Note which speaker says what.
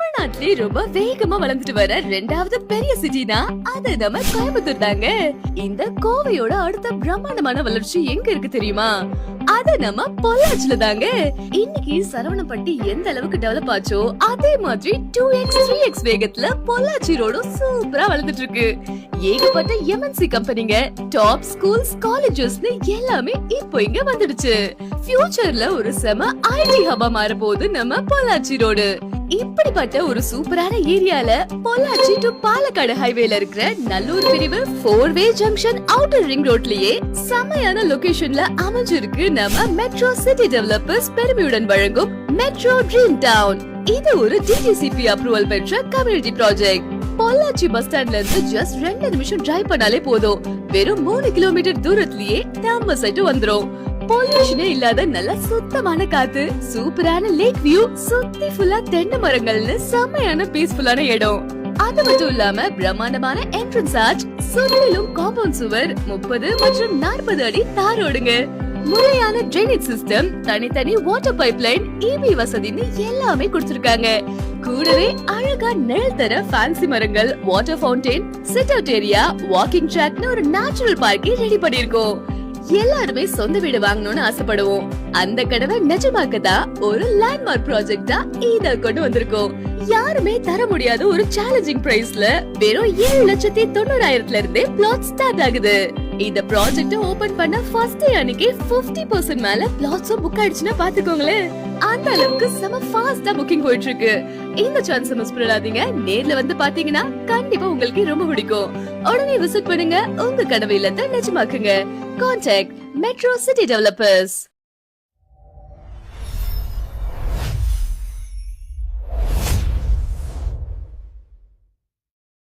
Speaker 1: தமிழ்நாட்டிலே ரொம்ப வேகமா வளர்ந்துட்டு வர 2வது பெரிய சிட்டினா அது நம்ம கோயம்புத்தூர் தாங்க. இந்த கோவையோட அடுத்த பிரம்மாண்டமான வளர்ச்சி எங்க இருக்கு தெரியுமா? அது நம்ம பொள்ளாச்சில தாங்க. இன்னைக்கு சரவணப்பட்டி எந்த அளவுக்கு டெவலப் ஆச்சோ அதே மாதிரி 2x 3x வேகத்துல பொள்ளாச்சி ரோடும் சூப்பரா வளர்ந்துட்டு இருக்கு. ஏகப்பட்ட MNC கம்பெனிங்க, டாப் ஸ்கூல்ஸ், காலேஜஸ்னு எல்லாமே இப்போ இங்க வந்துடுச்சு. ஃபியூச்சர்ல ஒரு செம IT ஹப்பா மாற போகுது நம்ம பொள்ளாச்சி ரோடு. இப்படிப்பட்ட ஒரு சூப்பரான ஏரியால பொள்ளாச்சி டு பாலக்காடு ஹைவேல இருக்கிற நல்லூர் பிரிவு 4-வே ஜங்ஷன் அவுட்டர் ரிங் ரோட்லயே செமையான லொகேஷன்ல அமைஞ்சிருக்கு நம்ம மெட்ரோ சிட்டி டெவலப்பர்ஸ் பெருமையுடன் வழங்கும் மெட்ரோ ட்ரீம் டவுன். இது ஒரு DTCP அப்ரூவல் பெற்ற கம்யூனிட்டி ப்ராஜெக்ட். பொள்ளாச்சி பஸ் ஸ்டாண்ட்ல இருந்து ஜஸ்ட் 2 நிமிஷம் டிரைவ் பண்ணாலே போதும். வெறும் 3 கிலோமீட்டர் தூரத்திலேயே நம்ம சைட் வந்துரும். பொல்யூஷனே இல்லாத நல்ல சுத்தமான காத்து, சூப்பரான லேக் வியூ, சுத்தி ஃபுல்லா தென்னை மரங்கள்னு செம்மையான பீஸ்ஃபுல்லான இடம். அது மட்டும் இல்லாம பிரம்மாண்டமான என்ட்ரன்ஸ் ஆர்ச், சுற்றிலும் காம்பவுண்ட் சுவர், 30 மற்றும் 40 அடி தார் ரோடுங்க, முறையான டிரைனேஜ் சிஸ்டம், தனித்தனி வாட்டர் பைப்லைன், EB வசதின்னு எல்லாமே கொடுத்திருக்காங்க. கூடவே அழகா நிழல் தர ஃபேன்சி மரங்கள், water fountain, sit out area, walking ட்ராக்னு ஒரு நேச்சுரல் பார்க்கை ரெடி பண்ணிருக்கோம். எல்லாருமே சொந்த வீடு வாங்கணும்னு ஆசைப்படுவோம். அந்த கனவை நிஜமாக்கதா ஒரு லேண்ட்மார்க் ப்ராஜெக்டா இத கொண்டு வந்திருக்கோம். யாருமே தர முடியாத ஒரு சேலஞ்சிங் பிரைஸ்ல வெறும் 7,90,000 இருந்தே பிளாட் ஸ்டார்ட் ஆகுது. இந்த ப்ராஜெக்ட் ஓபன் பண்ண ஃபர்ஸ்ட் டே அன்னைக்கு 50% மேல பிளாட்ஸ் புக் ஆயிடுச்சுன்னா பாத்துக்கோங்களேன். அந்த அளவுக்கு செம ஃபாஸ்டா புக்கிங் போயிட்டு இருக்கு. இந்த சான்ஸ் மிஸ் பண்ணாதீங்க. நேர்ல வந்து பாத்தீங்கன்னா கண்டிப்பா உங்களுக்கு ரொம்ப பிடிக்கும். உடனே விசிட் பண்ணுங்க, உங்க கனவு இல்லத்தை நிஜமாக்குங்க. Contact Metro City Developers.